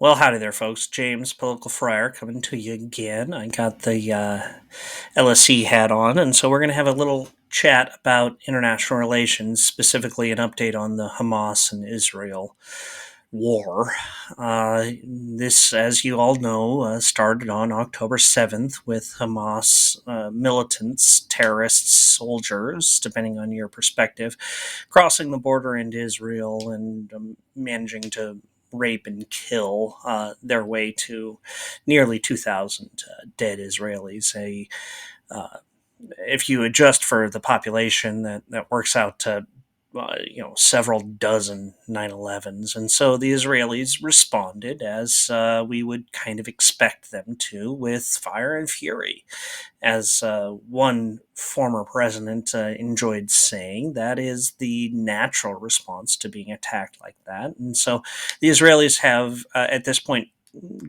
Well, howdy there, folks. James, Political Friar, coming to you again. I got the LSE hat on, and so we're going to have a little chat about international relations, specifically an update on the Hamas and Israel war. This, as you all know, started on October 7th with Hamas militants, terrorists, soldiers, depending on your perspective, crossing the border into Israel and managing to rape and kill their way to nearly 2,000 dead Israelis. If you adjust for the population, that works out to several dozen 9/11s, and so the Israelis responded as we would kind of expect them to, with fire and fury. As one former president enjoyed saying, that is the natural response to being attacked like that. And so the Israelis have, at this point,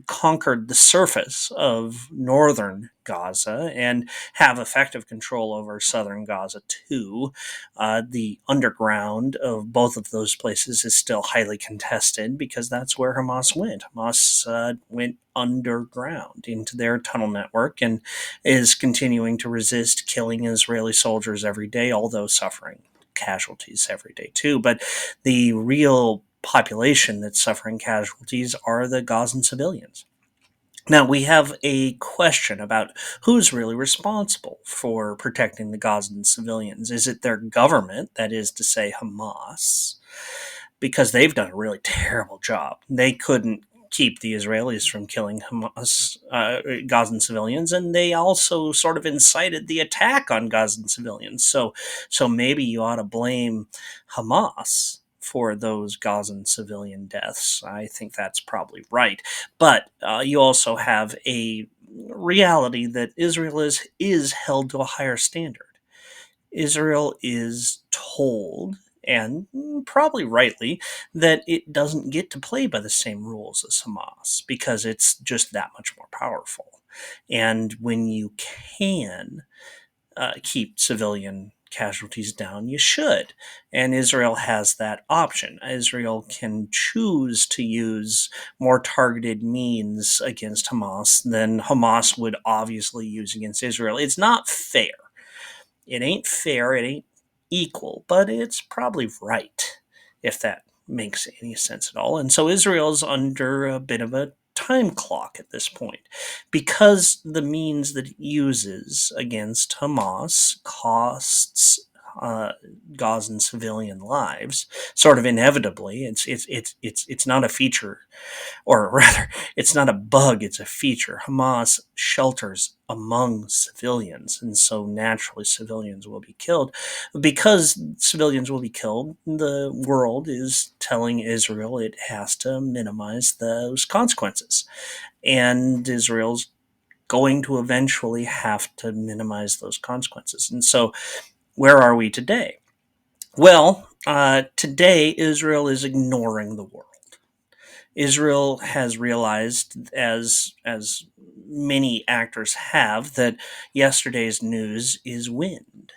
conquered the surface of northern Gaza and have effective control over southern Gaza too. The underground of both of those places is still highly contested because that's where Hamas went. Hamas went underground into their tunnel network and is continuing to resist, killing Israeli soldiers every day, although suffering casualties every day too. But the real population that's suffering casualties are the Gazan civilians. Now, we have a question about who's really responsible for protecting the Gazan civilians. Is it their government, that is to say, Hamas? Because they've done a really terrible job. They couldn't keep the Israelis from killing Hamas, Gazan civilians, and they also sort of incited the attack on Gazan civilians. So maybe you ought to blame Hamas for those Gazan civilian deaths. I think that's probably right. But you also have a reality that Israel is held to a higher standard. Israel is told, and probably rightly, that it doesn't get to play by the same rules as Hamas because it's just that much more powerful. And when you can keep civilian casualties down, you should. And Israel has that option. Israel can choose to use more targeted means against Hamas than Hamas would obviously use against Israel. It's not fair. It ain't fair, it ain't equal, but it's probably right, if that makes any sense at all. And so Israel's under a bit of a time clock at this point because the means that it uses against Hamas costs uh, Gazan civilian lives, sort of inevitably. It's not a feature, or rather, it's not a bug, it's a feature. Hamas shelters among civilians, and so naturally civilians will be killed. Because civilians will be killed, the world is telling Israel it has to minimize those consequences. And Israel's going to eventually have to minimize those consequences. And so, where are we today? Well, today Israel is ignoring the world. Israel has realized, as many actors have, that yesterday's news is wind,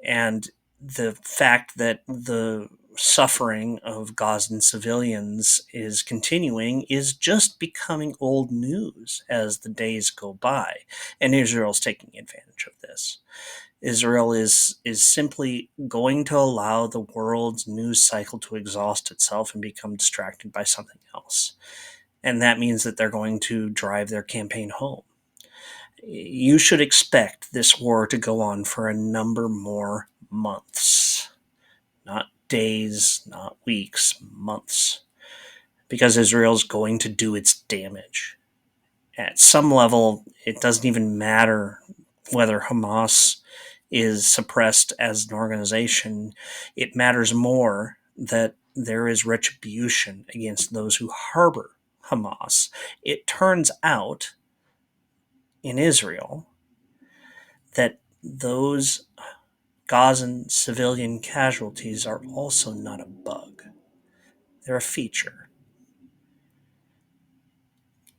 and the fact that the suffering of Gazan civilians is continuing is just becoming old news as the days go by, and Israel's taking advantage of this. Israel is simply going to allow the world's news cycle to exhaust itself and become distracted by something else. And that means that they're going to drive their campaign home. You should expect this war to go on for a number more months, not days, not weeks, months, because Israel's going to do its damage. At some level, it doesn't even matter whether Hamas is suppressed as an organization. It matters more that there is retribution against those who harbor Hamas. It turns out in Israel that those Gazan civilian casualties are also not a bug, they're a feature.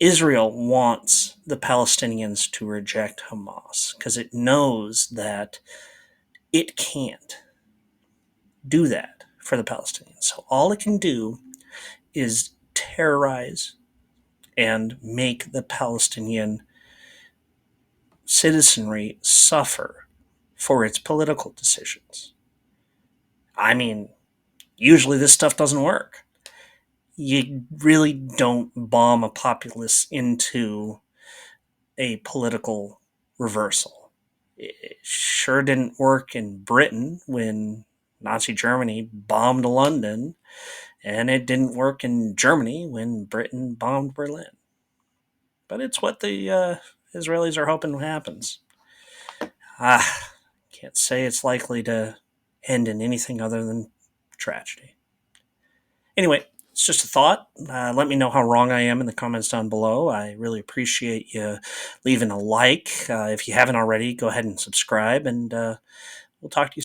Israel wants the Palestinians to reject Hamas because it knows that it can't do that for the Palestinians. So all it can do is terrorize, and make the Palestinian citizenry suffer for its political decisions. I mean, usually this stuff doesn't work. You really don't bomb a populace into a political reversal. It sure didn't work in Britain when Nazi Germany bombed London, and it didn't work in Germany when Britain bombed Berlin. But it's what the Israelis are hoping happens. Can't say it's likely to end in anything other than tragedy. Anyway, it's just a thought. Let me know how wrong I am in the comments down below. I really appreciate you leaving a like. If you haven't already, go ahead and subscribe, and we'll talk to you